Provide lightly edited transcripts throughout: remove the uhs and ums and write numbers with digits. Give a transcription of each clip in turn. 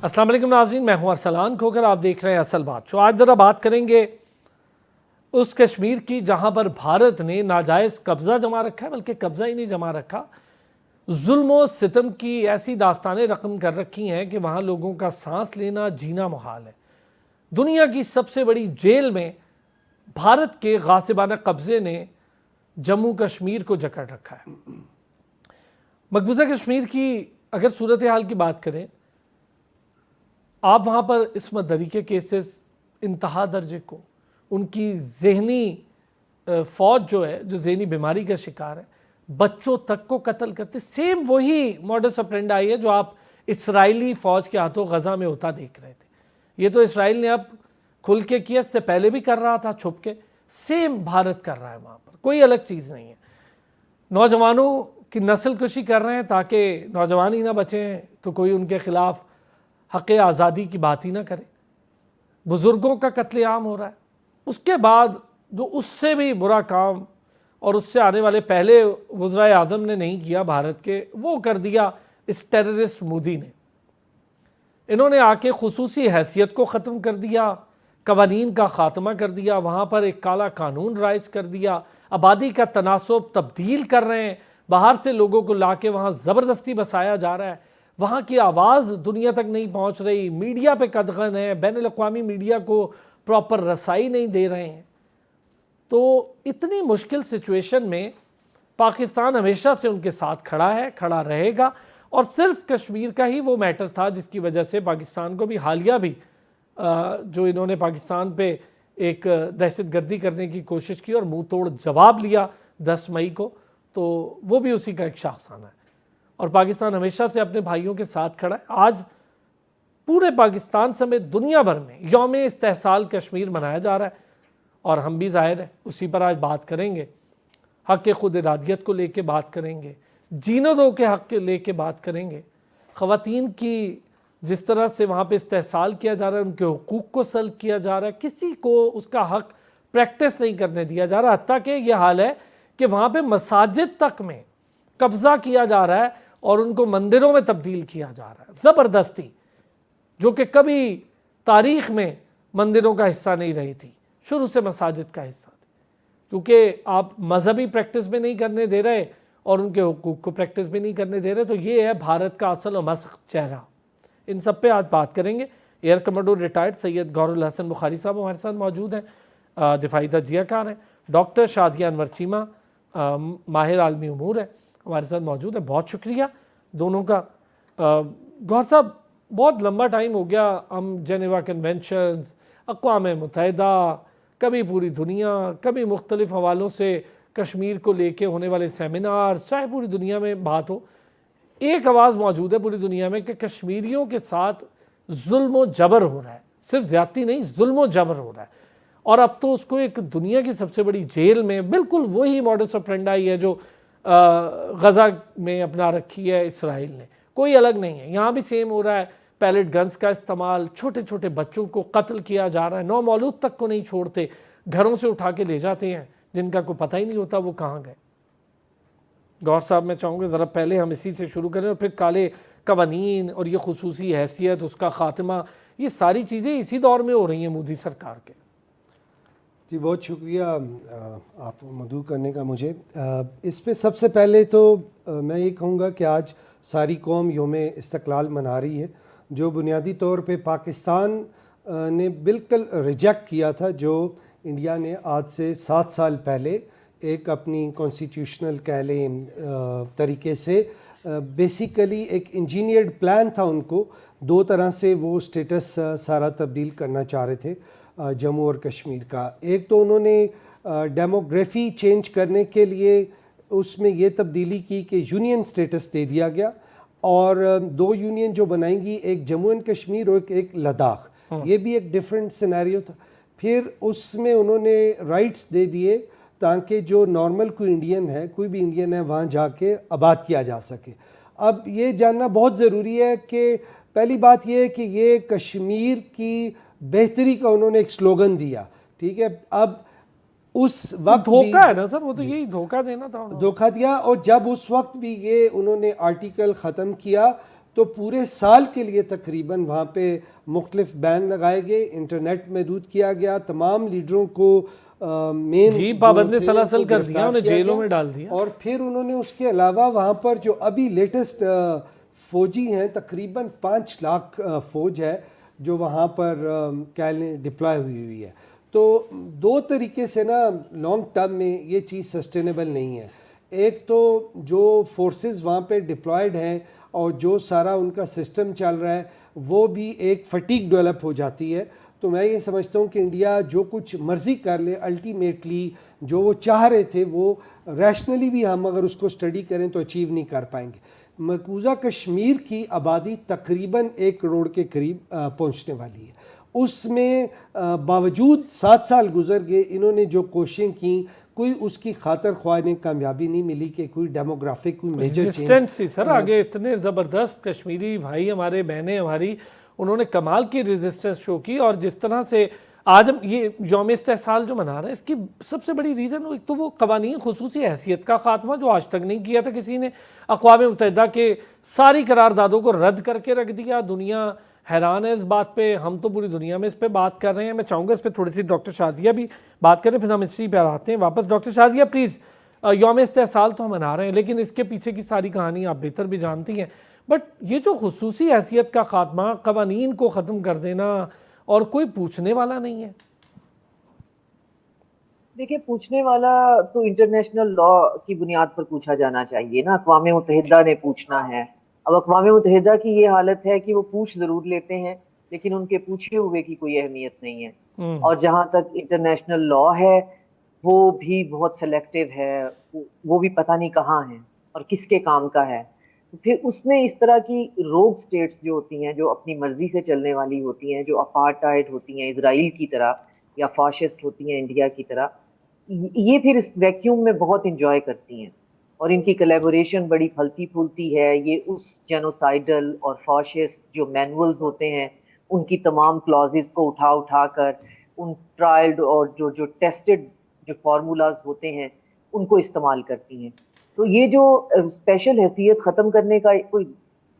السلام علیکم ناظرین، میں ہوں ارسلان کھوکر، آپ دیکھ رہے ہیں اصل بات شو۔ آج ذرا بات کریں گے اس کشمیر کی جہاں پر بھارت نے ناجائز قبضہ جما رکھا ہے، بلکہ قبضہ ہی نہیں جما رکھا، ظلم و ستم کی ایسی داستانیں رقم کر رکھی ہیں کہ وہاں لوگوں کا سانس لینا جینا محال ہے۔ دنیا کی سب سے بڑی جیل میں بھارت کے غاصبانہ قبضے نے جموں کشمیر کو جکڑ رکھا ہے۔ مقبوضہ کشمیر کی اگر صورتحال کی بات کریں، آپ وہاں پر عصمت دری کے کیسز انتہا درجے کو، ان کی ذہنی فوج جو ہے، جو ذہنی بیماری کا شکار ہے، بچوں تک کو قتل کرتے، سیم وہی موڈس اپرینڈائی ہے جو آپ اسرائیلی فوج کے ہاتھوں غزہ میں ہوتا دیکھ رہے تھے۔ یہ تو اسرائیل نے اب کھل کے کیا، اس سے پہلے بھی کر رہا تھا چھپ کے، سیم بھارت کر رہا ہے وہاں پر، کوئی الگ چیز نہیں ہے۔ نوجوانوں کی نسل کشی کر رہے ہیں تاکہ نوجوان ہی نہ بچیں تو کوئی ان کے خلاف حق آزادی کی بات ہی نہ کرے۔ بزرگوں کا قتل عام ہو رہا ہے۔ اس کے بعد جو اس سے بھی برا کام اور اس سے آنے والے پہلے وزرائے اعظم نے نہیں کیا بھارت کے، وہ کر دیا اس ٹیررسٹ مودی نے۔ انہوں نے آ کے خصوصی حیثیت کو ختم کر دیا، قوانین کا خاتمہ کر دیا، وہاں پر ایک کالا قانون رائج کر دیا، آبادی کا تناسب تبدیل کر رہے ہیں، باہر سے لوگوں کو لا کے وہاں زبردستی بسایا جا رہا ہے، وہاں کی آواز دنیا تک نہیں پہنچ رہی، میڈیا پہ قدغن ہے، بین الاقوامی میڈیا کو پراپر رسائی نہیں دے رہے ہیں۔ تو اتنی مشکل سچویشن میں پاکستان ہمیشہ سے ان کے ساتھ کھڑا ہے، کھڑا رہے گا، اور صرف کشمیر کا ہی وہ میٹر تھا جس کی وجہ سے پاکستان کو بھی حالیہ بھی جو انہوں نے پاکستان پہ ایک دہشت گردی کرنے کی کوشش کی اور منہ توڑ جواب لیا 10 مئی کو، تو وہ بھی اسی کا ایک شاخسانہ ہے۔ اور پاکستان ہمیشہ سے اپنے بھائیوں کے ساتھ کھڑا ہے۔ آج پورے پاکستان سمیت دنیا بھر میں یوم استحصال کشمیر منایا جا رہا ہے، اور ہم بھی ظاہر ہے اسی پر آج بات کریں گے۔ حق خود ارادیت کو لے کے بات کریں گے، جینے دو کے حق کے لے کے بات کریں گے، خواتین کی جس طرح سے وہاں پہ استحصال کیا جا رہا ہے، ان کے حقوق کو سلب کیا جا رہا ہے، کسی کو اس کا حق پریکٹس نہیں کرنے دیا جا رہا، حتیٰ کہ یہ حال ہے کہ وہاں پہ مساجد تک میں قبضہ کیا جا رہا ہے اور ان کو مندروں میں تبدیل کیا جا رہا ہے زبردستی، جو کہ کبھی تاریخ میں مندروں کا حصہ نہیں رہی تھی، شروع سے مساجد کا حصہ تھی، کیونکہ آپ مذہبی پریکٹس بھی نہیں کرنے دے رہے اور ان کے حقوق کو پریکٹس بھی نہیں کرنے دے رہے۔ تو یہ ہے بھارت کا اصل و مسخ چہرہ۔ ان سب پہ آج بات کریں گے۔ ایئر کمانڈو ریٹائرڈ سید گور الحسن بخاری صاحب ہمارے ساتھ موجود ہیں، دفاعی تجزیہ کار ہیں۔ ڈاکٹر شازیہ انور چیمہ ماہر عالمی امور ہے، ہمارے ساتھ موجود ہے۔ بہت شکریہ دونوں کا۔ گور صاحب، بہت لمبا ٹائم ہو گیا، ہم جنیوا کنونشنز، اقوام متحدہ، کبھی پوری دنیا، کبھی مختلف حوالوں سے کشمیر کو لے کے ہونے والے سیمینار، چاہے پوری دنیا میں بات ہو، ایک آواز موجود ہے پوری دنیا میں کہ کشمیریوں کے ساتھ ظلم و جبر ہو رہا ہے، صرف زیادتی نہیں، ظلم و جبر ہو رہا ہے، اور اب تو اس کو ایک دنیا کی سب سے بڑی جیل میں بالکل وہی موڈس اپرینڈائی ہے جو غزہ میں اپنا رکھی ہے اسرائیل نے، کوئی الگ نہیں ہے۔ یہاں بھی سیم ہو رہا ہے، پیلٹ گنز کا استعمال، چھوٹے چھوٹے بچوں کو قتل کیا جا رہا ہے، نومولود تک کو نہیں چھوڑتے، گھروں سے اٹھا کے لے جاتے ہیں، جن کا کوئی پتہ ہی نہیں ہوتا وہ کہاں گئے۔ گور صاحب، میں چاہوں گا ذرا پہلے ہم اسی سے شروع کریں اور پھر کالے قوانین اور یہ خصوصی حیثیت، اس کا خاتمہ، یہ ساری چیزیں اسی دور میں ہو رہی ہیں مودی سرکار کے۔ جی بہت شکریہ آپ مدعو کرنے کا مجھے۔ اس پہ سب سے پہلے تو میں یہ کہوں گا کہ آج ساری قوم یوم استقلال منا رہی ہے، جو بنیادی طور پہ پاکستان نے بالکل ریجیکٹ کیا تھا، جو انڈیا نے آج سے 7 سال پہلے ایک اپنی کانسٹیٹیوشنل کہہ لیں طریقے سے بیسیکلی ایک انجینئرڈ پلان تھا ان کو، 2 طرح سے وہ اسٹیٹس سارا تبدیل کرنا چاہ رہے تھے جموں اور کشمیر کا۔ ایک تو انہوں نے ڈیموگرافی چینج کرنے کے لیے اس میں یہ تبدیلی کی کہ یونین سٹیٹس دے دیا گیا، اور 2 یونین جو بنائیں گی، ایک جموں اینڈ کشمیر اور ایک لداخ، یہ بھی ایک ڈیفرنٹ سینیریو تھا۔ پھر اس میں انہوں نے رائٹس دے دیے تاکہ جو نارمل کوئی انڈین ہے، کوئی بھی انڈین ہے، وہاں جا کے آباد کیا جا سکے۔ اب یہ جاننا بہت ضروری ہے کہ پہلی بات یہ ہے کہ یہ کشمیر کی بہتری کا انہوں نے ایک سلوگن دیا، ٹھیک ہے۔ اب اس وقت دھوکہ ہے نا سر، وہ تو یہی دھوکہ دینا تھا، دھوکہ دیا، اور جب اس وقت بھی یہ انہوں نے آرٹیکل ختم کیا تو پورے سال کے لیے تقریباً وہاں پہ مختلف بین لگائے گئے, انٹرنیٹ محدود کیا گیا, تمام لیڈروں کو مین جی پابند سلاسل کر دیا, انہیں جیلوں میں ڈال دیا. اور پھر انہوں نے اس کے علاوہ وہاں پر جو ابھی لیٹسٹ فوجی ہیں, تقریباً 5 لاکھ فوج ہے جو وہاں پر کہہ لیں ڈپلائے ہوئی ہے. تو دو طریقے سے نا لانگ ٹرم میں یہ چیز سسٹینیبل نہیں ہے. ایک تو جو فورسز وہاں پہ ڈپلائیڈ ہیں اور جو سارا ان کا سسٹم چل رہا ہے وہ بھی ایک فٹیگ ڈیولپ ہو جاتی ہے. تو میں یہ سمجھتا ہوں کہ انڈیا جو کچھ مرضی کر لے, الٹیمیٹلی جو وہ چاہ رہے تھے وہ ریشنلی بھی ہم اگر اس کو اسٹڈی کریں تو اچیو نہیں کر پائیں گے. مقبوضہ کشمیر کی آبادی تقریباً 1 کروڑ کے قریب پہنچنے والی ہے. اس میں باوجود 7 سال گزر گئے, انہوں نے جو کوششیں کیں کوئی اس کی خاطر خواہ نے کامیابی نہیں ملی کہ کوئی ڈیموگرافک کوئی میجر ریزسٹنس تھی سر آگے. اتنے زبردست کشمیری بھائی ہمارے, بہنیں ہماری, انہوں نے کمال کی ریزسٹنس شو کی. اور جس طرح سے آج ہم یہ یوم استحصال جو منا رہے ہیں, اس کی سب سے بڑی ریزن ایک تو وہ قوانین خصوصی حیثیت کا خاتمہ جو آج تک نہیں کیا تھا کسی نے. اقوام متحدہ کے ساری قراردادوں کو رد کر کے رکھ دیا. دنیا حیران ہے اس بات پہ, ہم تو پوری دنیا میں اس پہ بات کر رہے ہیں. میں چاہوں گا اس پہ تھوڑی سی ڈاکٹر شازیہ بھی بات کریں, پھر ہم اسی پہ آتے ہیں واپس. ڈاکٹر شازیہ پلیز, یوم استحصال تو ہم منا رہے ہیں لیکن اس کے پیچھے کی ساری کہانی آپ بہتر بھی جانتی ہیں. بٹ یہ جو خصوصی حیثیت کا خاتمہ, قوانین کو ختم کر دینا, اور کوئی پوچھنے والا نہیں ہے. دیکھیں, پوچھنے والا تو انٹرنیشنل لا کی بنیاد پر پوچھا جانا چاہیے نا. اقوام متحدہ نے پوچھنا ہے. اب اقوام متحدہ کی یہ حالت ہے کہ وہ پوچھ ضرور لیتے ہیں لیکن ان کے پوچھے ہوئے کی کوئی اہمیت نہیں ہے. اور جہاں تک انٹرنیشنل لا ہے وہ بھی بہت سلیکٹیو ہے, وہ بھی پتہ نہیں کہاں ہے اور کس کے کام کا ہے. پھر اس میں اس طرح کی روگ سٹیٹس جو ہوتی ہیں, جو اپنی مرضی سے چلنے والی ہوتی ہیں, جو اپارٹائڈ ہوتی ہیں اسرائیل کی طرح یا فاشسٹ ہوتی ہیں انڈیا کی طرح, یہ پھر اس ویکیوم میں بہت انجوائے کرتی ہیں اور ان کی کلیبوریشن بڑی پھلتی پھولتی ہے. یہ اس جینوسائیڈل اور فاشسٹ جو مینولز ہوتے ہیں ان کی تمام کلازز کو اٹھا کر ان ٹرائلڈ اور جو ٹیسٹڈ جو فارمولاز ہوتے ہیں ان کو استعمال کرتی ہیں. تو یہ جو اسپیشل حیثیت ختم کرنے کا کوئی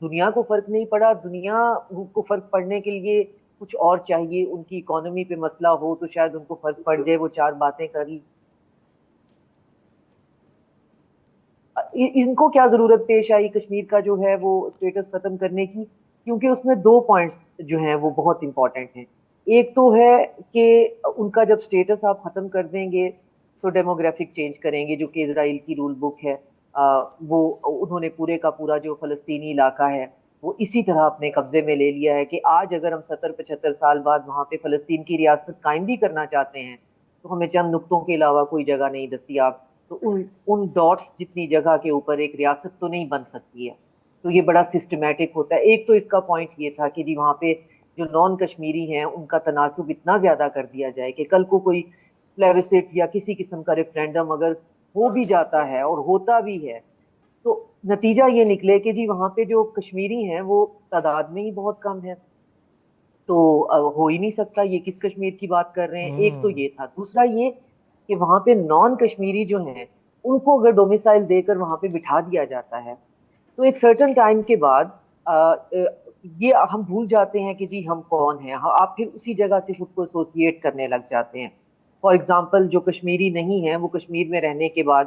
دنیا کو فرق نہیں پڑا. دنیا کو فرق پڑنے کے لیے کچھ اور چاہیے. ان کی اکانومی پہ مسئلہ ہو تو شاید ان کو فرق پڑ جائے, وہ 4 باتیں کر لی. ان کو کیا ضرورت پیش آئی کشمیر کا جو ہے وہ اسٹیٹس ختم کرنے کی, کیونکہ اس میں 2 پوائنٹس جو ہیں وہ بہت امپورٹنٹ ہیں. ایک تو ہے کہ ان کا جب اسٹیٹس آپ ختم کر دیں گے تو ڈیموگرافک چینج کریں گے, جو کہ اسرائیل کی رول بک ہے. وہ انہوں نے پورے کا پورا جو فلسطینی علاقہ ہے وہ اسی طرح اپنے قبضے میں لے لیا ہے کہ آج اگر ہم 70-75 سال بعد وہاں پہ فلسطین کی ریاست قائم بھی کرنا چاہتے ہیں تو ہمیں چند نقطوں کے علاوہ کوئی جگہ نہیں دستیاب. تو ان ڈاٹس جتنی جگہ کے اوپر ایک ریاست تو نہیں بن سکتی ہے. تو یہ بڑا سسٹمیٹک ہوتا ہے. ایک تو اس کا پوائنٹ یہ تھا کہ جی وہاں پہ جو نان کشمیری ہیں ان کا تناسب اتنا زیادہ کر دیا جائے کہ کل کو کوئی پلیبسٹ یا کسی قسم کا ریفرینڈم اگر ہو بھی جاتا ہے اور ہوتا بھی ہے تو نتیجہ یہ نکلے کہ جی وہاں پہ جو کشمیری ہیں وہ تعداد میں ہی بہت کم ہے. تو ہو ہی نہیں سکتا. یہ کس کشمیر کی بات کر رہے ہیں. ایک تو یہ تھا. دوسرا یہ کہ وہاں پہ نان کشمیری جو ہیں ان کو اگر ڈومیسائل دے کر وہاں پہ بٹھا دیا جاتا ہے تو ایک سرٹن ٹائم کے بعد یہ ہم بھول جاتے ہیں کہ جی ہم کون ہیں. آپ پھر اسی جگہ سے خود کو ایسوسیٹ کرنے لگ جاتے ہیں. فار ایگزامپل جو کشمیری نہیں ہیں وہ کشمیر میں رہنے کے بعد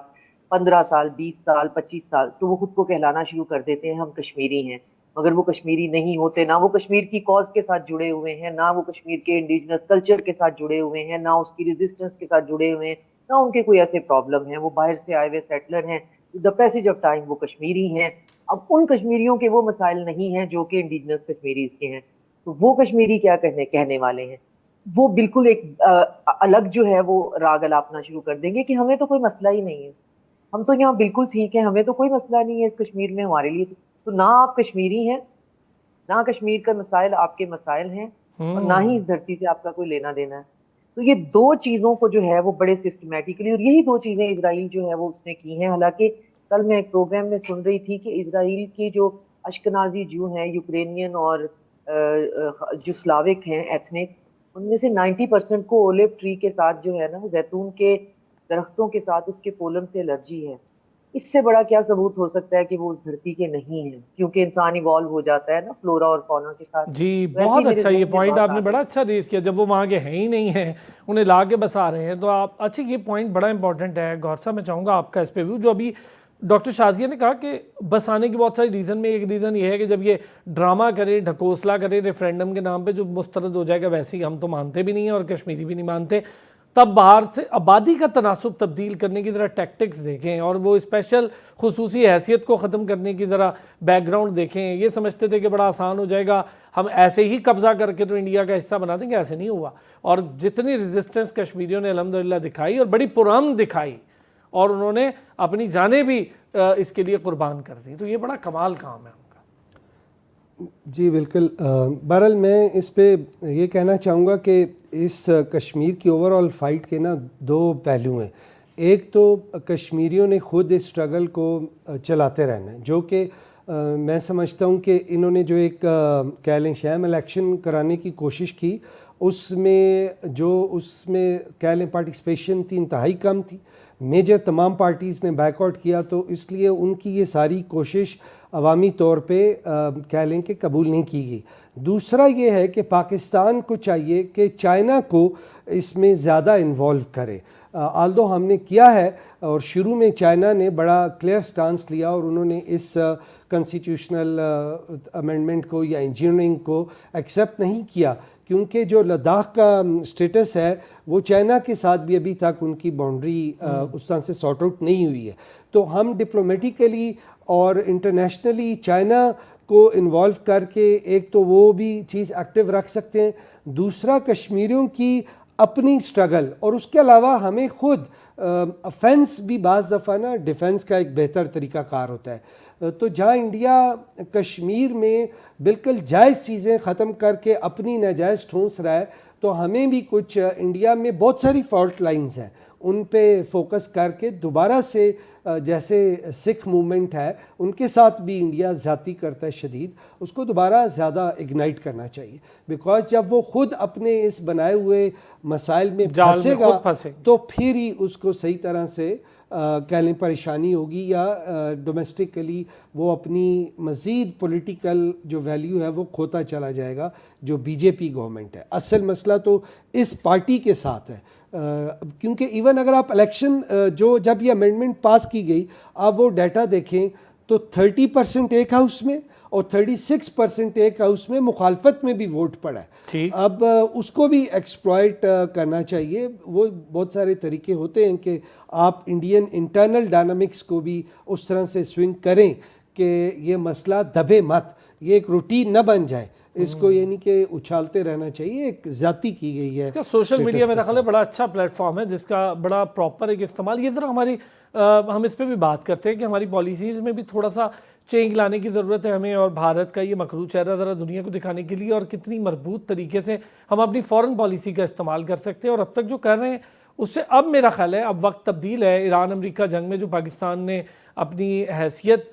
15 سال 20 سال 25 سال تو وہ خود کو کہلانا شروع کر دیتے ہیں ہم کشمیری ہیں, مگر وہ کشمیری نہیں ہوتے. نہ وہ کشمیر کی کاز کے ساتھ جڑے ہوئے ہیں, نہ وہ کشمیر کے انڈیجنس کلچر کے ساتھ جڑے ہوئے ہیں, نہ اس کی ریزسٹنس کے ساتھ جڑے ہوئے ہیں, نہ ان کے کوئی ایسے پرابلم ہیں. وہ باہر سے آئے ہوئے سیٹلر ہیں, دا پیسج آف ٹائم وہ کشمیری ہیں. اب ان کشمیریوں کے وہ مسائل نہیں ہیں جو کہ انڈیجنس کشمیریز کے ہیں. تو وہ کشمیری کیا کہنے والے ہیں, وہ بالکل ایک الگ جو ہے وہ راگ الاپنا شروع کر دیں گے کہ ہمیں تو کوئی مسئلہ ہی نہیں ہے, ہم تو یہاں بالکل ٹھیک ہیں, ہمیں تو کوئی مسئلہ نہیں ہے اس کشمیر میں ہمارے لیے. تو نہ آپ کشمیری ہیں, نہ کشمیر کا مسائل آپ کے مسائل ہیں, اور نہ ہی اس دھرتی سے آپ کا کوئی لینا دینا ہے. تو یہ 2 چیزوں کو جو ہے وہ بڑے سسٹمیٹکلی, اور یہی 2 چیزیں اسرائیل جو ہے وہ اس نے کی ہیں. حالانکہ کل میں ایک پروگرام میں سن رہی تھی کہ اسرائیل کی جو اشکنازی جو ہیں یوکرینین اور جو سلاوک ہیں ایتھنک, ان میں سے 90% کو اولیو ٹری کے ساتھ جو ہے نا زیتون کے درختوں کے ساتھ اس کے پولن سے الرجی ہے. اس سے بڑا کیا ثبوت ہو سکتا ہے کہ وہ اس دھرتی کے نہیں ہیں، کیونکہ انسان ایوالو ہو جاتا ہے نا فلورا اور فونا کے ساتھ. جی ویسے ہی بہت میرے اچھا، یہ ذہن میں پوائنٹ بات آپ آ نے گئی. بڑا اچھا ریز کیا. جب وہ وہاں کے ہیں ہی نہیں ہیں، انہیں لا کے بسا رہے ہیں، تو آپ اچھا یہ پوائنٹ بڑا امپورٹنٹ ہے. گور صاحب میں چاہوں گا آپ کا اس پہ ویو. جو ابھی ڈاکٹر شازیہ نے کہا کہ بسانے کی بہت ساری ریزن میں ایک ریزن یہ ہے کہ جب یہ ڈرامہ کرے، ڈھکوسلا کرے ریفرینڈم کے نام پہ جو مسترد ہو جائے گا، ویسے ہی ہم تو مانتے بھی نہیں ہیں اور کشمیری بھی نہیں مانتے، تب باہر سے آبادی کا تناسب تبدیل کرنے کی ذرا ٹیکٹکس دیکھیں اور وہ اسپیشل خصوصی حیثیت کو ختم کرنے کی ذرا بیک گراؤنڈ دیکھیں. یہ سمجھتے تھے کہ بڑا آسان ہو جائے گا، ہم ایسے ہی قبضہ کر کے تو انڈیا کا حصہ بنا دیں گے. ایسے نہیں ہوا، اور جتنی ریزسٹنس کشمیریوں نے الحمدللہ دکھائی اور بڑی پرامن دکھائی، اور انہوں نے اپنی جانیں بھی اس کے لیے قربان کر دی، تو یہ بڑا کمال کام ہے ان کا. جی بالکل. بہرحال میں اس پہ یہ کہنا چاہوں گا کہ اس کشمیر کی اوور آل فائٹ کے نا دو پہلو ہیں. ایک تو کشمیریوں نے خود اس اسٹرگل کو چلاتے رہنا ہے، جو کہ میں سمجھتا ہوں کہ انہوں نے جو ایک کہہ لیں شام الیکشن کرانے کی کوشش کی، اس میں کہہ لیں پارٹیسپیشن تھی انتہائی کم تھی. میجر تمام پارٹیز نے بیک آؤٹ کیا، تو اس لیے ان کی یہ ساری کوشش عوامی طور پہ کہہ لیں کہ قبول نہیں کی گئی. دوسرا یہ ہے کہ پاکستان کو چاہیے کہ چائنا کو اس میں زیادہ انوالو کرے. آلدو ہم نے کیا ہے، اور شروع میں چائنا نے بڑا کلیئر سٹانس لیا اور انہوں نے اس کنسٹیٹیوشنل امینڈمنٹ کو یا انجینئرنگ کو ایکسیپٹ نہیں کیا، کیونکہ جو لداخ کا سٹیٹس ہے وہ چائنا کے ساتھ بھی ابھی تک ان کی باؤنڈری اس طرح سے سارٹ آؤٹ نہیں ہوئی ہے. تو ہم ڈپلومیٹیکلی اور انٹرنیشنلی چائنا کو انوالو کر کے ایک تو وہ بھی چیز ایکٹیو رکھ سکتے ہیں. دوسرا کشمیریوں کی اپنی سٹرگل، اور اس کے علاوہ ہمیں خود افینس بھی بعض دفعہ نا ڈیفنس کا ایک بہتر طریقہ کار ہوتا ہے. تو جہاں انڈیا کشمیر میں بالکل جائز چیزیں ختم کر کے اپنی ناجائز ٹھونس رہا ہے، تو ہمیں بھی کچھ انڈیا میں بہت ساری فالٹ لائنز ہیں، ان پہ فوکس کر کے دوبارہ سے جیسے سکھ موومنٹ ہے ان کے ساتھ بھی انڈیا زیادتی کرتا ہے شدید، اس کو دوبارہ زیادہ اگنائٹ کرنا چاہیے. بیکاز جب وہ خود اپنے اس بنائے ہوئے مسائل میں پھنسے گا تو پھر ہی اس کو صحیح طرح سے کہہ لیں پریشانی ہوگی، یا ڈومیسٹکلی وہ اپنی مزید پولیٹیکل جو ویلیو ہے وہ کھوتا چلا جائے گا جو بی جے پی گورنمنٹ ہے. اصل مسئلہ تو اس پارٹی کے ساتھ ہے، کیونکہ ایون اگر آپ الیکشن جب یہ امینڈمنٹ پاس کی گئی، آپ وہ ڈیٹا دیکھیں تو 30% ایک ہاؤس میں اور 36% ایک ہاؤس میں مخالفت میں بھی ووٹ پڑا ہے. اب اس کو بھی ایکسپلائٹ کرنا چاہیے. وہ بہت سارے طریقے ہوتے ہیں کہ آپ انڈین انٹرنل ڈائنامکس کو بھی اس طرح سے سوئنگ کریں کہ یہ مسئلہ دبے مت، یہ ایک روٹین نہ بن جائے. اس کو یہ نہیں کہ اچھالتے رہنا چاہیے. ایک زیادتی کی گئی ہے. اس کا سوشل میڈیا میرا خیال ہے بڑا اچھا پلیٹ فارم ہے جس کا بڑا پراپر ایک استعمال. یہ ذرا ہم اس پہ بھی بات کرتے ہیں کہ ہماری پالیسیز میں بھی تھوڑا سا چینج لانے کی ضرورت ہے ہمیں، اور بھارت کا یہ مکروہ چہرہ ذرا دنیا کو دکھانے کے لیے، اور کتنی مربوط طریقے سے ہم اپنی فورن پالیسی کا استعمال کر سکتے ہیں. اور اب تک جو کر رہے ہیں اس سے اب میرا خیال ہے اب وقت تبدیل ہے. ایران امریکہ جنگ میں جو پاکستان نے اپنی حیثیت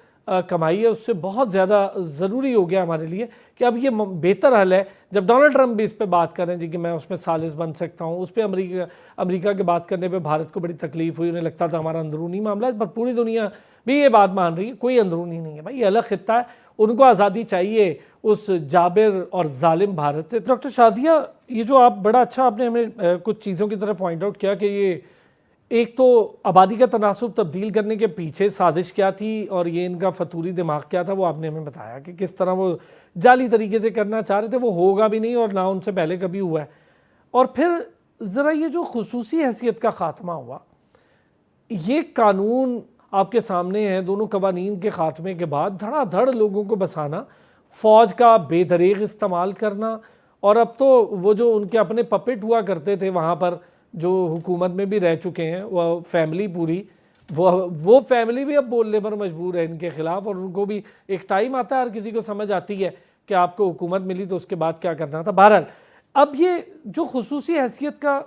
کمائی ہے، اس سے بہت زیادہ ضروری ہو گیا ہمارے لیے کہ اب یہ بہتر حل ہے. جب ڈونلڈ ٹرمپ بھی اس پہ بات کر رہے ہیں جی کہ میں اس میں ثالث بن سکتا ہوں، اس پہ امریکہ کے بات کرنے پہ بھارت کو بڑی تکلیف ہوئی، انہیں لگتا تھا ہمارا اندرونی معاملہ ہے، پر پوری دنیا بھی یہ بات مان رہی ہے کوئی اندرونی نہیں ہے بھائی، یہ الگ خطہ ہے، ان کو آزادی چاہیے اس جابر اور ظالم بھارت سے. ڈاکٹر شازیہ، یہ جو آپ بڑا اچھا آپ نے ہمیں کچھ چیزوں کی طرف پوائنٹ آؤٹ کیا کہ یہ ایک تو آبادی کا تناسب تبدیل کرنے کے پیچھے سازش کیا تھی اور یہ ان کا فطوری دماغ کیا تھا، وہ آپ نے ہمیں بتایا کہ کس طرح وہ جعلی طریقے سے کرنا چاہ رہے تھے، وہ ہوگا بھی نہیں اور نہ ان سے پہلے کبھی ہوا ہے. اور پھر ذرا یہ جو خصوصی حیثیت کا خاتمہ ہوا، یہ قانون آپ کے سامنے ہیں، دونوں قوانین کے خاتمے کے بعد دھڑا دھڑ لوگوں کو بسانا، فوج کا بے دریغ استعمال کرنا، اور اب تو وہ جو ان کے اپنے پپٹ ہوا کرتے تھے وہاں پر جو حکومت میں بھی رہ چکے ہیں، وہ فیملی پوری، وہ فیملی بھی اب بولنے پر مجبور ہے ان کے خلاف، اور ان کو بھی ایک ٹائم آتا ہے، ہر کسی کو سمجھ آتی ہے کہ آپ کو حکومت ملی تو اس کے بعد کیا کرنا تھا. بہرحال اب یہ جو خصوصی حیثیت کا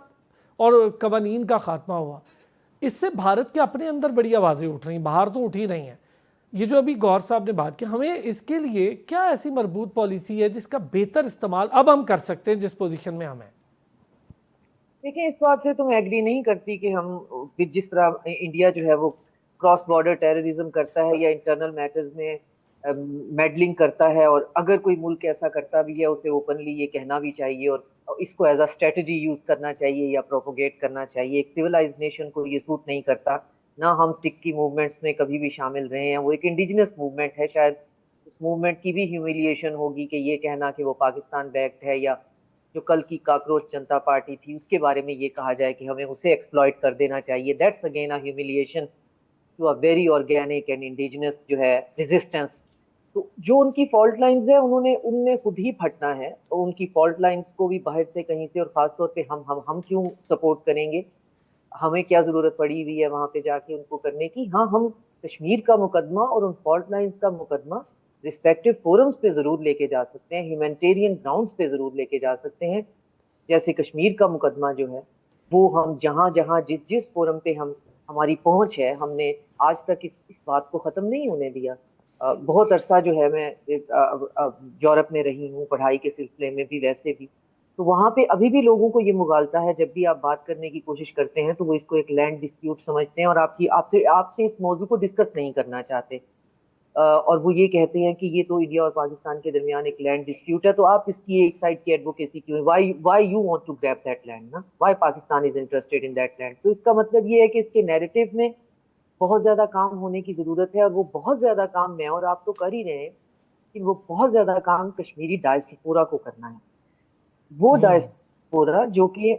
اور قوانین کا خاتمہ ہوا، اس سے بھارت کے اپنے اندر بڑی آوازیں اٹھ رہی ہیں، باہر تو اٹھ ہی رہی ہیں. یہ جو ابھی گور صاحب نے بات کی، ہمیں اس کے لیے کیا ایسی مربوط پالیسی ہے جس کا بہتر استعمال اب ہم کر سکتے ہیں جس پوزیشن میں ہم ہیں؟ دیکھیں، اس بات سے تو میں ایگری نہیں کرتی کہ ہم جس طرح انڈیا جو ہے وہ کراس بارڈر ٹیررزم کرتا ہے یا انٹرنل میٹرز میں میڈلنگ کرتا ہے, اور اگر کوئی ملک ایسا کرتا بھی ہے اسے اوپنلی یہ کہنا بھی چاہیے اور اس کو ایز اے اسٹریٹجی یوز کرنا چاہیے یا پروپوگیٹ کرنا چاہیے. ایک سویلائز نیشن کو یہ سوٹ نہیں کرتا. نہ ہم سکھ کی موومنٹس میں کبھی بھی شامل رہے ہیں, وہ ایک انڈیجنس موومنٹ ہے, شاید اس موومنٹ کی بھی ہیومیلیشن ہوگی کہ یہ کہنا کہ وہ پاکستان بیکڈ ہے, یا جو کل کی کاکروچ جنتا پارٹی تھی اس کے بارے میں یہ کہا جائے کہ ہمیں اسے ایکسپلائٹ کر دینا چاہیے. That's again a humiliation to a very organic and indigenous جو ہے ریزسٹنس. تو جو ان کی فالٹ لائنز ہیں ان نے خود ہی پھٹنا ہے, اور ان کی فالٹ لائنز کو بھی باہر سے کہیں سے, اور خاص طور پہ ہم کیوں سپورٹ کریں گے, ہمیں کیا ضرورت پڑی ہوئی ہے وہاں پہ جا کے ان کو کرنے کی. ہاں ہم کشمیر کا مقدمہ اور ان فالٹ لائنز کا مقدمہ ریسپیکٹو فورمز پہ ضرور لے کے جا سکتے ہیں, ہیومینٹیرین گراؤنڈز پہ ضرور لے کے جا سکتے ہیں. جیسے کشمیر کا مقدمہ جو ہے وہ ہم جہاں جہاں جس فورم پہ ہماری پہنچ ہے, ہم نے آج تک اس بات کو ختم نہیں ہونے دیا. بہت عرصہ جو ہے میں یورپ میں رہی ہوں پڑھائی کے سلسلے میں بھی, ویسے بھی تو وہاں پہ ابھی بھی لوگوں کو یہ مغالطہ ہے, جب بھی آپ بات کرنے کی کوشش کرتے ہیں تو وہ اس کو ایک لینڈ ڈسپیوٹ سمجھتے ہیں اور آپ سے اس موضوع کو ڈسکس نہیں کرنا چاہتے, اور وہ یہ کہتے ہیں کہ یہ تو انڈیا اور پاکستان کے درمیان ایک لینڈ ڈسپیوٹ ہے, تو آپ اس کی ایک سائڈ کی ایڈوکیسی کیوں, why you want to grab that land, نا why Pakistan is interested in that land. تو اس کا مطلب یہ ہے کہ اس کے نیریٹو میں بہت زیادہ کام ہونے کی ضرورت ہے, اور وہ بہت زیادہ کام میں اور آپ تو کر ہی رہے ہیں, لیکن وہ بہت زیادہ کام کشمیری ڈائسپورا کو کرنا ہے. وہ ڈائسپورا جو کہ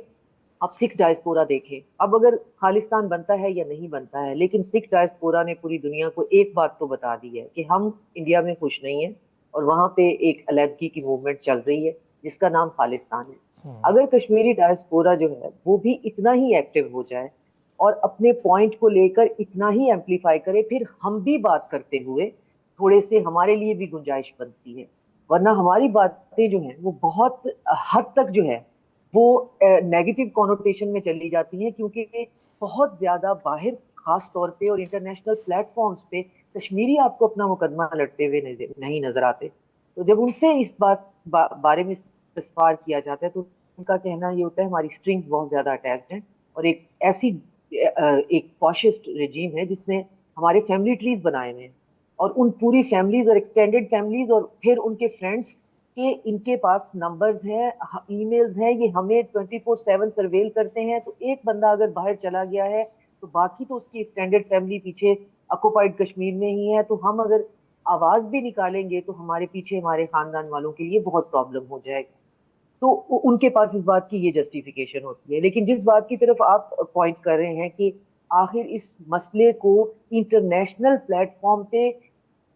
اب سکھ ڈائسپورا دیکھیں, اب اگر خالستان بنتا ہے یا نہیں بنتا ہے, لیکن سکھ ڈائسپورا نے پوری دنیا کو ایک بات تو بتا دی ہے کہ ہم انڈیا میں خوش نہیں ہیں, اور وہاں پہ ایک علیحدگی کی موومنٹ چل رہی ہے جس کا نام خالستان ہے. اگر کشمیری ڈائسپورا جو ہے وہ بھی اتنا ہی ایکٹیو ہو جائے اور اپنے پوائنٹ کو لے کر اتنا ہی ایمپلیفائی کرے, پھر ہم بھی بات کرتے ہوئے تھوڑے سے ہمارے لیے بھی گنجائش بنتی ہے. ورنہ ہماری باتیں جو ہیں وہ بہت حد تک جو ہے وہ نیگیٹو کونوٹیشن میں چلی جاتی ہیں, کیونکہ بہت زیادہ باہر خاص طور پہ اور انٹرنیشنل پلیٹ فارمز پہ کشمیری آپ کو اپنا مقدمہ لڑتے ہوئے نہیں نظر آتے. تو جب ان سے اس بارے میں استفسار کیا جاتا ہے تو ان کا کہنا یہ ہوتا ہے ہماری اسٹرنگز بہت زیادہ اٹیچڈ ہیں, اور ایک ایسی ایک فاشسٹ رجیم ہے جس نے ہمارے فیملی ٹریز بنائے ہوئے ہیں, اور ان پوری فیملیز اور ایکسٹینڈیڈ فیملیز اور پھر ان کے فرینڈس کہ ان کے پاس نمبرز ہیں, ای میلز ہیں, یہ ہمیں 24/7 سرویل کرتے ہیں. تو ایک بندہ اگر باہر چلا گیا ہے تو باقی تو اس کی ایکسٹینڈیڈ فیملی پیچھے آکوپائڈ کشمیر میں ہی ہے, تو ہم اگر آواز بھی نکالیں گے تو ہمارے پیچھے ہمارے خاندان والوں کے لیے بہت پرابلم ہو جائے گی. تو ان کے پاس اس بات کی یہ جسٹیفیکیشن ہوتی ہے. لیکن جس بات کی طرف آپ پوائنٹ کر رہے ہیں کہ آخر اس مسئلے کو انٹرنیشنل پلیٹ فارم پہ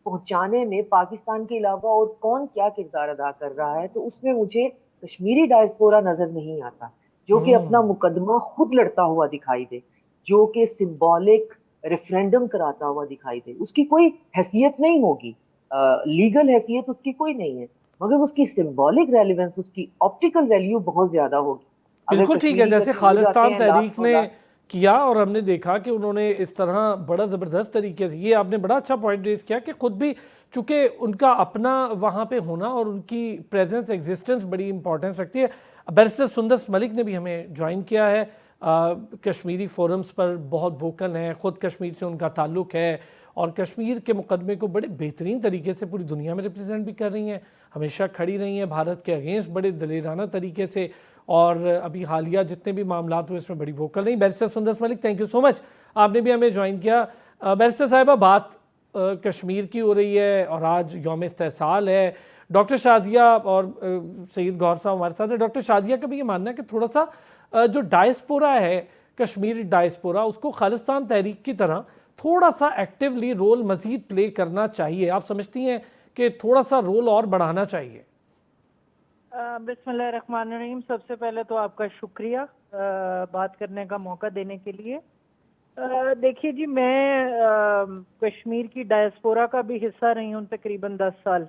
پہنچانے میں پاکستان کے علاوہ اور کون کیا کردار ادا کر رہا ہے, تو اس میں مجھے کشمیری ڈائسپورا نظر نہیں آتا جو کہ اپنا مقدمہ خود لڑتا ہوا دکھائی دے, جو کہ سمبولک ریفرینڈم کراتا ہوا دکھائی دے. اس کی کوئی حیثیت نہیں ہوگی, لیگل حیثیت اس کی کوئی نہیں ہے, مگر اس کی سمبولک ریلیونس, اس کی آپٹیکل ویلیو بہت زیادہ ہوگی. بالکل ٹھیک ہے, جیسے خالستان تحریک نے کیا اور ہم نے دیکھا کہ انہوں نے اس طرح بڑا زبردست طریقے سے, یہ آپ نے بڑا اچھا پوائنٹ ریز کیا کہ خود بھی چونکہ ان کا اپنا وہاں پہ ہونا اور ان کی پریزنس ایگزسٹنس بڑی امپورٹنس رکھتی ہے. بیرسٹر سندر ملک نے بھی ہمیں جوائن کیا ہے, کشمیری فورمز پر بہت ووکل ہیں, خود کشمیر سے ان کا تعلق ہے اور کشمیر کے مقدمے کو بڑے بہترین طریقے سے پوری دنیا میں ریپرزینٹ بھی کر رہی ہیں, ہمیشہ کھڑی رہی ہیں بھارت کے اگینسٹ بڑے دلیرانہ طریقے سے, اور ابھی حالیہ جتنے بھی معاملات ہوئے اس میں بڑی ووکل رہی. بیرسٹر سندر ملک, تھینک یو سو مچ, آپ نے بھی ہمیں جوائن کیا. بیرسٹر صاحبہ, بات کشمیر کی ہو رہی ہے اور آج یوم استحصال ہے. ڈاکٹر شازیہ اور سید گوہر صاحب ہمارے ساتھ ہیں. ڈاکٹر شازیہ کا بھی یہ ماننا ہے کہ تھوڑا سا جو ڈائسپورا ہے, کشمیری ڈائسپورا, اس کو خالستان تحریک کی طرح تھوڑا سا ایکٹیولی رول مزید پلے کرنا چاہیے. آپ سمجھتی ہیں کہ تھوڑا سا رول اور بڑھانا چاہیے؟ بسم اللہ الرحمن الرحیم. سب سے پہلے تو آپ کا شکریہ بات کرنے کا موقع دینے کے لیے. دیکھیے جی, میں کشمیر کی ڈائسپورا کا بھی حصہ رہی ہوں تقریباً 10 سال,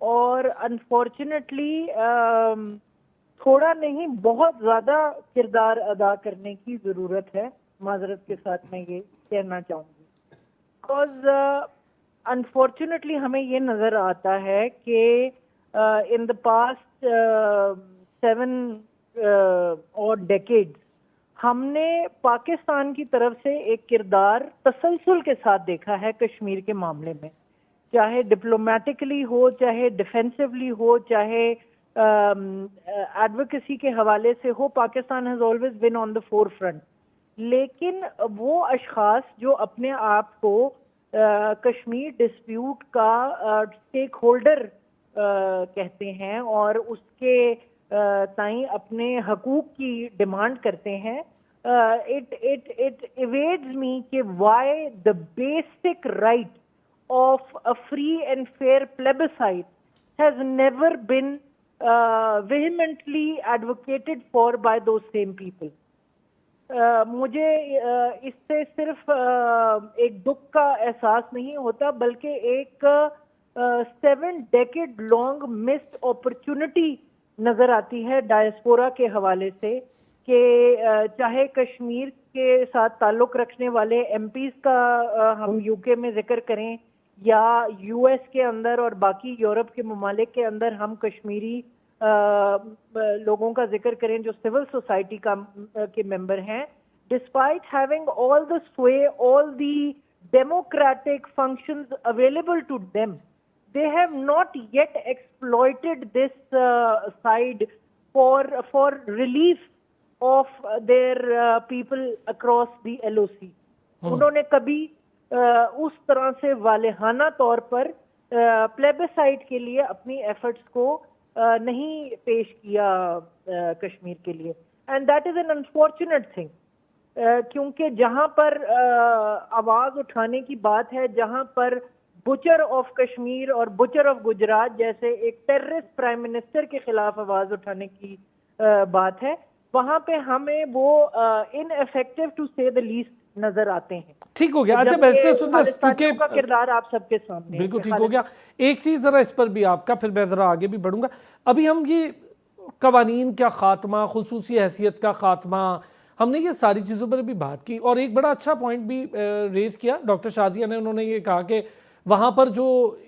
اور انفارچونیٹلی تھوڑا نہیں بہت زیادہ کردار ادا کرنے کی ضرورت ہے. معذرت کے ساتھ میں یہ کہنا چاہوں گی, بیکاز انفارچونیٹلی ہمیں یہ نظر آتا ہے کہ in the past 7 or decades ہم نے پاکستان کی طرف سے ایک کردار تسلسل کے ساتھ دیکھا ہے کشمیر کے معاملے میں، چاہے ڈپلومیٹکلی ہو، چاہے ڈیفینسولی ہو، چاہے ایڈوکیسی کے حوالے سے ہو. Pakistan has always been on the forefront. لیکن وہ اشخاص جو اپنے آپ کو کشمیر ڈسپیوٹ کا اسٹیک ہولڈر کہتے ہیں اور اس کے تائیں اپنے حقوق کی ڈیمانڈ کرتے ہیں, it evades me کہ why the basic right of a free and fair plebiscite has never been vehemently advocated for by those same people. مجھے اس سے صرف ایک دکھ کا احساس نہیں ہوتا بلکہ ایک 7 decade long missed opportunity نظر آتی ہے ڈائسپورا کے حوالے سے, کہ چاہے کشمیر کے ساتھ تعلق رکھنے والے ایم پیز کا ہم یو کے میں ذکر کریں یا یو ایس کے اندر اور باقی یورپ کے ممالک کے اندر ہم کشمیری لوگوں کا ذکر کریں جو سول سوسائٹی کے ممبر ہیں, despite having all the sway, all the democratic functions available to them, they have not yet exploited this side for relief of their people across the LOC. انہوں نے کبھی اس طرح سے والہانہ طور پر پلیبسائٹ کے لیے اپنی ایفرٹس کو نہیں پیش کیا کشمیر کے لیے, and that is an unfortunate thing, کیونکہ جہاں پر آواز اٹھانے کی بات ہے, جہاں پر بچر آف کشمیر اور بچر آف گجرات جیسے ایک ٹیررسٹ پرائم منسٹر کے خلاف آواز اٹھانے کی بات ہے, وہاں پہ ہمیں وہ ان افیکٹو ٹو سے دا لیسٹ نظر آتے ہیں. ٹھیک ہو گیا. اچھا ویسے کا کردار آپ سب کے سامنے بالکل ٹھیک ہو گیا. ایک چیز ذرا اس پر بھی آپ کا, پھر میں ذرا آگے بھی بڑھوں گا. ابھی ہم یہ قوانین کا خاتمہ, خصوصی حیثیت کا خاتمہ, ہم نے یہ ساری چیزوں پر بھی بات کی, اور ایک بڑا اچھا پوائنٹ بھی ریز کیا ڈاکٹر شازیہ نے. انہوں نے یہ کہا کہ وہاں پر جو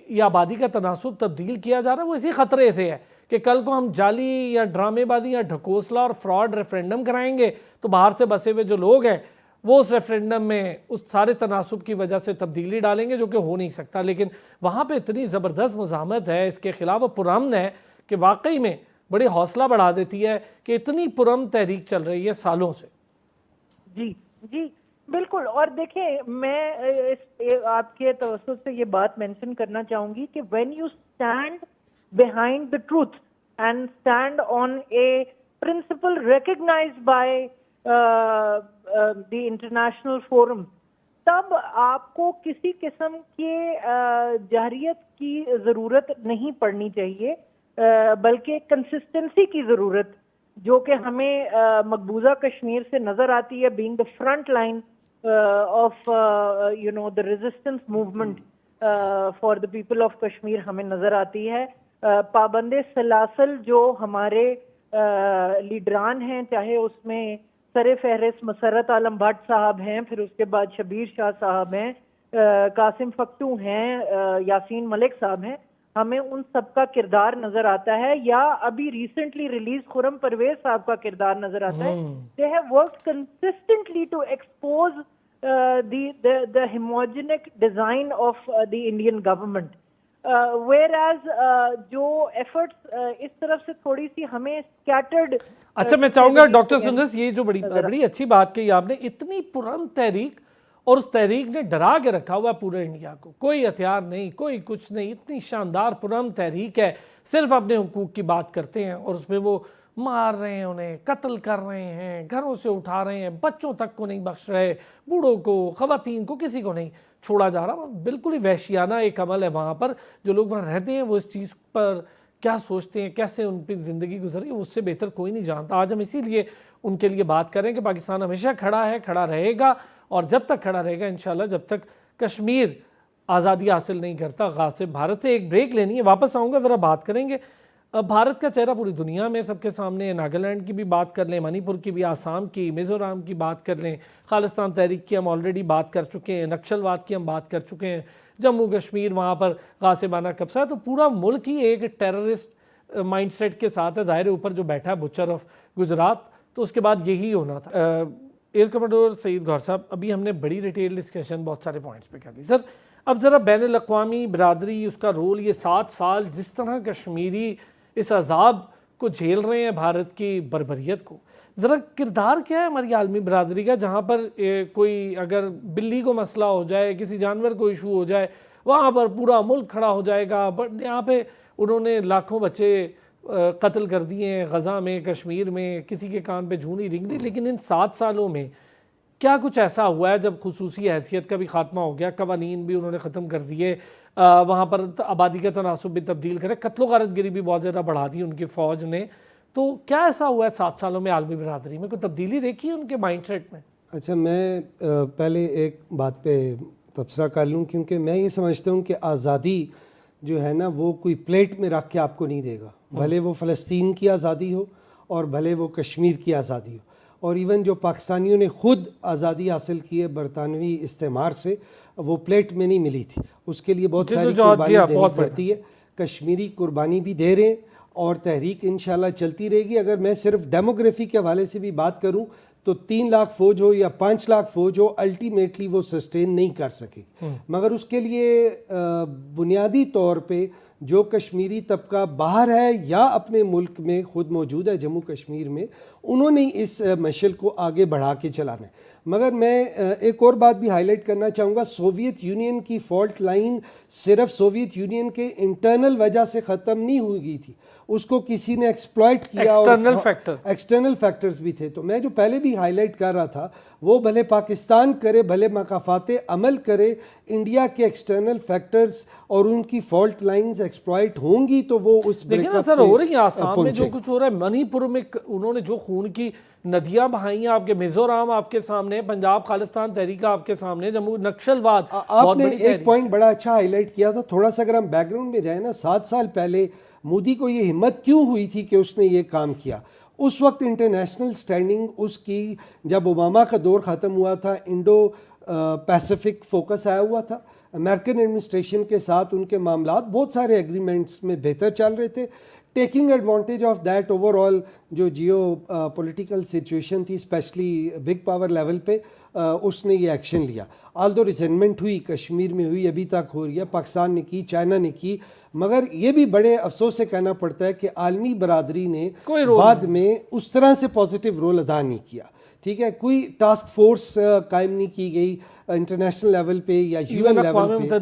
یہ آبادی کا تناسب تبدیل کیا جا رہا ہے وہ اسی خطرے سے ہے کہ کل کو ہم جعلی یا ڈرامے بازی یا ڈھکوسلا اور فراڈ ریفرینڈم کرائیں گے تو باہر سے بسے ہوئے جو لوگ ہیں وہ اس ریفرینڈم میں اس سارے تناسب کی وجہ سے تبدیلی ڈالیں گے, جو کہ ہو نہیں سکتا. لیکن وہاں پہ اتنی زبردست مزاحمت ہے اس کے خلاف, پرامن ہے کہ واقعی میں بڑی حوصلہ بڑھا دیتی ہے کہ اتنی پرامن تحریک چل رہی ہے سالوں سے. جی جی بالکل. اور دیکھیں میں آپ کے توسط سے یہ بات مینشن کرنا چاہوں گی کہ when you stand behind the truth and stand on a principle recognized by the international forum, تب آپ کو کسی قسم کے جہریت کی ضرورت نہیں پڑنی چاہیے, بلکہ کنسسٹنسی کی ضرورت جو کہ ہمیں مقبوضہ کشمیر سے نظر آتی ہے, being the front line of the resistance movement for the people of Kashmir ہمیں نظر آتی ہے. پابند سلاسل جو ہمارے لیڈران ہیں, چاہے اس میں سر فہرست مسرت عالم بھٹ صاحب ہیں, پھر اس کے بعد شبیر شاہ صاحب ہیں, قاسم فکتو ہیں, یاسین ملک صاحب ہیں, ہمیں ان سب کا کردار نظر آتا ہے, یا ابھی ریسنٹلی ریلیز خرم پرویز صاحب کا کردار نظر آتا ہے. They have worked consistently to expose the homogenic design of the Indian government. whereas جو ایفرٹس اس طرف سے تھوڑی سی ہمیں scattered. اچھا میں چاہوں گا ڈاکٹر سندس, یہ جو بڑی اچھی بات کہی آپ نے, اتنی پرامن تحریک, اور اس تحریک نے ڈرا کے رکھا ہوا پورے انڈیا کو, کوئی ہتھیار نہیں, کوئی کچھ نہیں, اتنی شاندار پرامن تحریک ہے, صرف اپنے حقوق کی بات کرتے ہیں اور اس میں وہ مار رہے ہیں, انہیں قتل کر رہے ہیں, گھروں سے اٹھا رہے ہیں, بچوں تک کو نہیں بخش رہے, بوڑھوں کو, خواتین کو, کسی کو نہیں چھوڑا جا رہا. بالکل ہی وحشیانہ ایک عمل ہے وہاں پر. جو لوگ وہاں رہتے ہیں وہ اس چیز پر کیا سوچتے ہیں, کیسے ان پہ زندگی گزری, اس سے بہتر کوئی نہیں جانتا. آج ہم اسی لیے ان کے لیے بات کریں کہ پاکستان ہمیشہ کھڑا ہے, کھڑا رہے گا, اور جب تک کھڑا رہے گا انشاءاللہ, جب تک کشمیر آزادی حاصل نہیں کرتا غاصب بھارت سے. ایک بریک لینی ہے, واپس آؤں گا, ذرا بات کریں گے. بھارت کا چہرہ پوری دنیا میں سب کے سامنے ہے. ناگالینڈ کی بھی بات کر لیں, منی پور کی بھی, آسام کی, میزورام کی بات کر لیں, خالصتان تحریک کی ہم آلریڈی بات کر چکے ہیں, نکسل واد کی ہم بات کر چکے ہیں, جموں کشمیر وہاں پر غاصبانہ قبضہ ہے. تو پورا ملک ہی ایک ٹیررسٹ مائنڈ سیٹ کے ساتھ ہے. ظاہر ہے اوپر جو بیٹھا ہے بچر آف گجرات, تو اس کے بعد یہی ہونا تھا. ایئر کمانڈر سعید گوہر صاحب, ابھی ہم نے بڑی ڈیٹیل ڈسکشن بہت سارے پوائنٹس پہ کر لی. سر اب ذرا بین الاقوامی برادری, اس کا رول, یہ 7 سال جس طرح کشمیری اس عذاب کو جھیل رہے ہیں بھارت کی بربریت کو, ذرا کردار کیا ہے ہماری عالمی برادری کا, جہاں پر کوئی اگر بلی کو مسئلہ ہو جائے, کسی جانور کو ایشو ہو جائے, وہاں پر پورا ملک کھڑا ہو جائے گا. بٹ یہاں پہ انہوں نے لاکھوں بچے قتل کر دیے ہیں غزہ میں, کشمیر میں, کسی کے کان پہ جھونی رنگ دی. لیکن ان 7 سالوں میں کیا کچھ ایسا ہوا ہے جب خصوصی حیثیت کا بھی خاتمہ ہو گیا, قوانین بھی انہوں نے ختم کر دیے, وہاں پر آبادی کا تناسب بھی تبدیل کرے, قتل و غارت گری بھی بہت زیادہ بڑھا دی ان کی فوج نے, تو کیا ایسا ہوا ہے 7 سالوں میں عالمی برادری میں, کوئی تبدیلی دیکھی ہے ان کے مائنڈ سیٹ میں؟ اچھا, میں پہلے ایک بات پہ تبصرہ کر لوں, کیونکہ میں یہ سمجھتا ہوں کہ آزادی جو ہے نا وہ کوئی پلیٹ میں رکھ کے آپ کو نہیں دے گا, بھلے وہ فلسطین کی آزادی ہو اور بھلے وہ کشمیر کی آزادی ہو, اور ایون جو پاکستانیوں نے خود آزادی حاصل کی ہے برطانوی استعمار سے, وہ پلیٹ میں نہیں ملی تھی, اس کے لیے بہت ساری قربانی دینی پڑتی ہے. کشمیری قربانی بھی دے رہے ہیں اور تحریک انشاءاللہ چلتی رہے گی. اگر میں صرف ڈیموگرافی کے حوالے سے بھی بات کروں تو 3 لاکھ فوج ہو یا 5 لاکھ فوج ہو, الٹیمیٹلی وہ سسٹین نہیں کر سکے, مگر اس کے لیے بنیادی طور پہ جو کشمیری طبقہ باہر ہے یا اپنے ملک میں خود موجود ہے جموں کشمیر میں, انہوں نے اس مشعل کو آگے بڑھا کے چلانا ہے. مگر میں ایک اور بات بھی ہائی لائٹ کرنا چاہوں گا, سوویت یونین کی فالٹ لائن صرف سوویت یونین کے انٹرنل وجہ سے ختم نہیں ہوئی گئی تھی, اس کو کسی نے ایکسپلائٹ کیا, اور ایکسٹرنل فیکٹرز بھی تھے. تو میں جو پہلے بھی ہائی لائٹ کر رہا تھا, وہ بھلے پاکستان کرے, بھلے مقافات عمل کرے, انڈیا کے ایکسٹرنل فیکٹرز اور ان کی فالٹ لائنز ایکسپلائٹ ہوں گی تو وہ اس دیکھیں نا سر, ہو رہی ہیں آسام میں جو کچھ ہو رہا ہے, منی پور میں انہوں نے جو خون کی ندیاں بہائی ہیں آپ کے, میزورام آپ کے سامنے, پنجاب خالصتان تحریک آپ کے سامنے, جموں نکسل واد. آپ نے ایک پوائنٹ بڑا اچھا ہائی لائٹ کیا تھا, تھوڑا سا اگر ہم بیک گراؤنڈ میں جائیں نا, 7 سال پہلے مودی کو یہ ہمت کیوں ہوئی تھی کہ اس نے یہ کام کیا؟ اس وقت انٹرنیشنل سٹینڈنگ اس کی, جب اوباما کا دور ختم ہوا تھا, انڈو پیسیفک فوکس آیا ہوا تھا, امریکن ایڈمنسٹریشن کے ساتھ ان کے معاملات بہت سارے ایگریمنٹس میں بہتر چل رہے تھے. Taking advantage of that over all جو جیو پولیٹیکل سچویشن تھی, اسپیشلی بگ پاور لیول پہ, اس نے یہ ایکشن لیا. آلدو ریزنمنٹ ہوئی, کشمیر میں ہوئی, ابھی تک ہو رہی ہے, پاکستان نے کی, چائنا نے کی, مگر یہ بھی بڑے افسوس سے کہنا پڑتا ہے کہ عالمی برادری نے بعد میں اس طرح سے پازیٹیو رول ادا نہیں کیا. ٹھیک ہے, کوئی ٹاسک فورس قائم نہیں کی گئی انٹرنیشنل لیول پہ یا یو این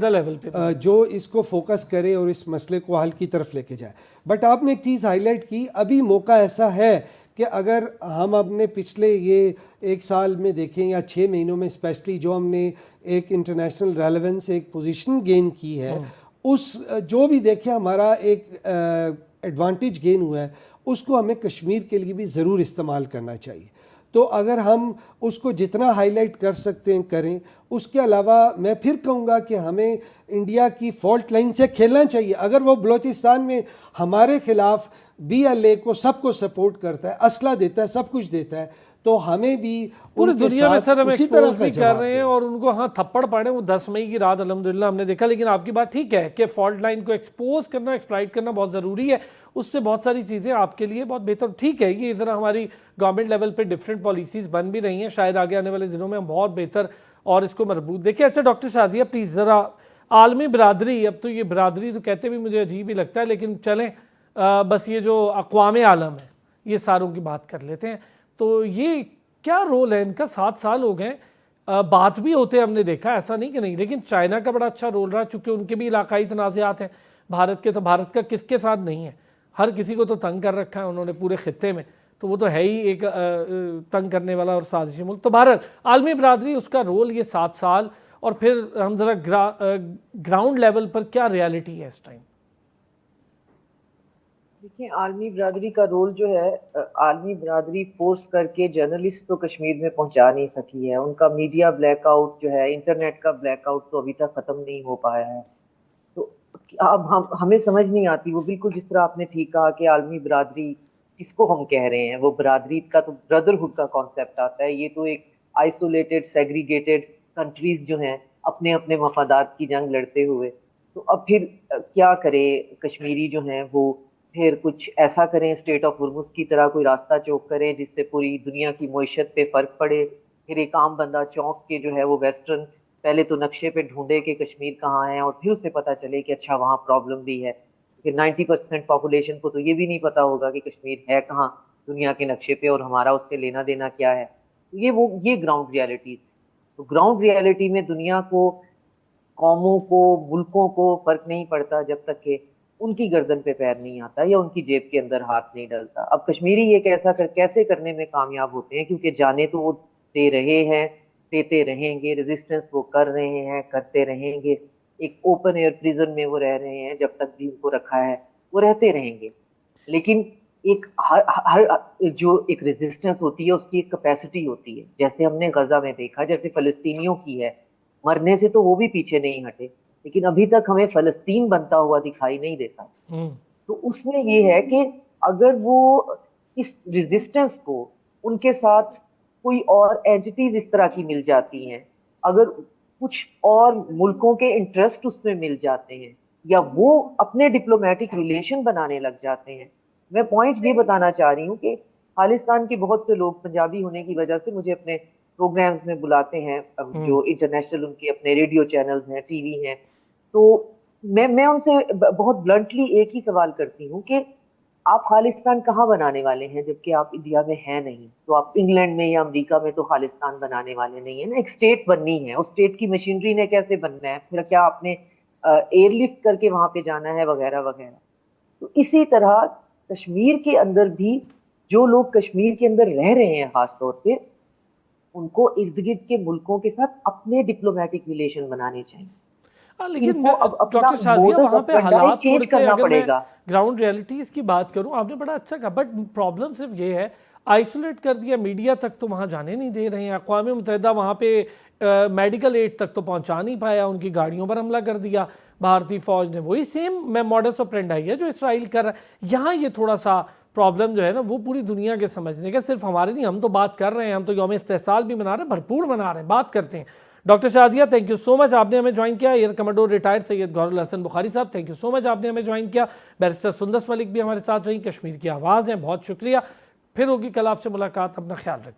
لیول پہ جو اس کو فوکس کرے اور اس مسئلے کو حل کی طرف لے کے جائے. بٹ آپ نے ایک چیز ہائی لائٹ کی, ابھی موقع ایسا ہے کہ اگر ہم اپنے پچھلے یہ 1 سال میں دیکھیں یا 6 مہینوں میں اسپیشلی جو ہم نے ایک انٹرنیشنل ریلیونس, ایک پوزیشن گین کی ہے, اس جو بھی دیکھیں ہمارا ایک ایڈوانٹیج گین ہوا ہے, اس کو ہمیں کشمیر کے لیے بھی ضرور استعمال کرنا چاہیے. تو اگر ہم اس کو جتنا ہائی لائٹ کر سکتے ہیں کریں. اس کے علاوہ میں پھر کہوں گا کہ ہمیں انڈیا کی فالٹ لائن سے کھیلنا چاہیے. اگر وہ بلوچستان میں ہمارے خلاف BLA کو سب کو سپورٹ کرتا ہے, اسلحہ دیتا ہے, سب کچھ دیتا ہے, تو ہمیں بھی پوری دنیا میں سر ہم ایکسپوز بھی کر رہے ہیں اور ان کو ہاں تھپڑ پڑے وہ 10 مئی کی رات الحمدللہ ہم نے دیکھا. لیکن آپ کی بات ٹھیک ہے کہ فالٹ لائن کو ایکسپوز کرنا, ایکسپلائٹ کرنا بہت ضروری ہے, اس سے بہت ساری چیزیں آپ کے لیے بہت بہتر. ٹھیک ہے, یہ ذرا ہماری گورنمنٹ لیول پہ ڈفرینٹ پالیسیز بن بھی رہی ہیں, شاید آگے آنے والے دنوں میں ہم بہت بہتر اور اس کو مربوط دیکھیں. اچھا ڈاکٹر شازیہ پلیز ذرا عالمی برادری, اب تو یہ برادری تو کہتے بھی مجھے عجیب ہی لگتا ہے, لیکن چلیں بس یہ جو اقوام عالم ہے یہ ساروں کی بات کر لیتے ہیں. تو یہ کیا رول ہے ان کا؟ 7 سال ہو گئے, بات بھی ہوتے ہم نے دیکھا, ایسا نہیں کہ نہیں, لیکن چائنا کا بڑا اچھا رول رہا چونکہ ان کے بھی علاقائی تنازعات ہیں. بھارت کے تو بھارت کا کس کے ساتھ نہیں ہے, ہر کسی کو تو تنگ کر رکھا ہے انہوں نے پورے خطے میں, تو وہ تو ہے ہی ایک تنگ کرنے والا اور سازشی ملک. تو بہرحال عالمی برادری, اس کا رول یہ 7 سال, اور پھر ہم ذرا گراؤنڈ لیول پر کیا ریالٹی ہے اس ٹائم؟ دیکھیں, عالمی برادری کا رول جو ہے, عالمی برادری فورس کر کے جرنلسٹ تو کشمیر میں پہنچا نہیں سکی ہے. ان کا میڈیا بلیک آؤٹ جو ہے, انٹرنیٹ کا بلیک آؤٹ تو ابھی تک ختم نہیں ہو پایا ہے. تو اب ہمیں سمجھ نہیں آتی, وہ بالکل جس طرح آپ نے ٹھیک کہا کہ عالمی برادری کس کو ہم کہہ رہے ہیں. وہ برادری کا تو بردرہڈ کا کانسیپٹ آتا ہے, یہ تو ایک آئسولیٹڈ سیگریگیٹڈ کنٹریز جو ہیں اپنے اپنے مفادات کی جنگ لڑتے ہوئے. تو اب پھر کیا کرے کشمیری جو ہیں وہ پھر کچھ ایسا کریں اسٹریٹ آف ہرمز کی طرح کوئی راستہ چوک کریں جس سے پوری دنیا کی معیشت پہ فرق پڑے. پھر ایک عام بندہ چونک کے جو ہے وہ ویسٹرن پہلے تو نقشے پہ ڈھونڈے کہ کشمیر کہاں ہے, اور پھر اسے پتا چلے کہ اچھا وہاں پرابلم بھی ہے. پھر 90% پاپولیشن کو تو یہ بھی نہیں پتا ہوگا کہ کشمیر ہے کہاں دنیا کے نقشے پہ اور ہمارا اس سے لینا دینا کیا ہے. یہ گراؤنڈ ریالٹی. تو گراؤنڈ ریالٹی میں دنیا کو, قوموں کو, ملکوں کو فرق نہیں پڑتا جب تک کہ ان کی گردن پہ پیر نہیں آتا یا ان کی جیب کے اندر ہاتھ نہیں ڈلتا. اب کشمیری یہ کیسے کرنے میں کامیاب ہوتے ہیں, کیونکہ جانے تو وہ دے رہے ہیں, دیتے رہیں گے, ریزسٹنس وہ کر رہے ہیں, کرتے رہیں گے. ایک اوپن ایئر پریزن میں وہ رہ رہے ہیں, جب تک بھی ان کو رکھا ہے وہ رہتے رہیں گے. لیکن ایک ہر جو ایک ریزسٹنس ہوتی ہے اس کی ایک کیپیسٹی ہوتی ہے, جیسے ہم نے غزہ میں دیکھا, جیسے فلسطینیوں کی ہے. مرنے سے تو وہ بھی پیچھے نہیں ہٹے, لیکن ابھی تک ہمیں فلسطین بنتا ہوا دکھائی نہیں دیتا. تو اس میں یہ ہے کہ اگر وہ اس ریزسٹنس کو ان کے ساتھ کوئی اور اینٹیز اس طرح کی مل جاتی ہیں, اگر کچھ اور ملکوں کے انٹرسٹ اس میں مل جاتے ہیں, یا وہ اپنے ڈپلومیٹک ریلیشن بنانے لگ جاتے ہیں. میں پوائنٹ یہ بتانا چاہ رہی ہوں کہ خالصتان کے بہت سے لوگ پنجابی ہونے کی وجہ سے مجھے اپنے پروگرامز میں بلاتے ہیں, جو انٹرنیشنل ان کے اپنے ریڈیو چینلز ہیں, ٹی وی ہیں. تو میں ان سے بہت بلنٹلی ایک ہی سوال کرتی ہوں کہ آپ خالصتان کہاں بنانے والے ہیں, جبکہ آپ انڈیا میں ہیں نہیں. تو آپ انگلینڈ میں یا امریکہ میں تو خالصتان بنانے والے نہیں ہیں نا. ایک اسٹیٹ بننی ہے, اس اسٹیٹ کی مشینری نے کیسے بننا ہے, پھر کیا آپ نے ایئر لفٹ کر کے وہاں پہ جانا ہے, وغیرہ وغیرہ. تو اسی طرح کشمیر کے اندر بھی جو لوگ کشمیر کے اندر رہ رہے ہیں خاص طور پہ, ان کو ارد گرد کے ملکوں کے ساتھ اپنے ڈپلومیٹک ریلیشن بنانے چاہیے. لیکن اپنا ڈاکٹر شازیہ موڈس وہاں پہ آپرینڈائی حالات تھوڑے چینج سے, کرنا اگر میں پڑے گا. گراؤنڈ ریئلٹیز کی بات کروں, آپ نے بڑا اچھا کہا, بٹ پرابلم صرف یہ ہے آئسولیٹ کر دیا, میڈیا تک تو وہاں جانے نہیں دے رہے ہیں. اقوام متحدہ وہاں پہ میڈیکل ایڈ تک تو پہنچا نہیں پایا, ان کی گاڑیوں پر حملہ کر دیا بھارتی فوج نے. وہی سیم موڈس آپرینڈائی ہے جو اسرائیل کر رہا ہے. یہاں یہ تھوڑا سا پرابلم جو ہے نا وہ پوری دنیا کے سمجھنے کا, صرف ہمارے نہیں. ہم تو بات کر رہے ہیں, ہم تو یوم استحصال بھی منا رہے ہیں, بھرپور منا رہے ہیں, بات کرتے ہیں. Doctor Shazia thank you so much, آپ نے ہمیں جوائن کیا. ایئر کمانڈور ریٹائرڈ سید گور الحسن بخاری صاحب, تھینک یو سو مچ, آپ نے ہمیں جوائن کیا. بیرسٹر سندس ملک بھی ہمارے ساتھ رہی, کشمیر کی آواز ہیں, بہت شکریہ. پھر ہوگی کل آپ سے ملاقات, اپنا خیال رکھیں.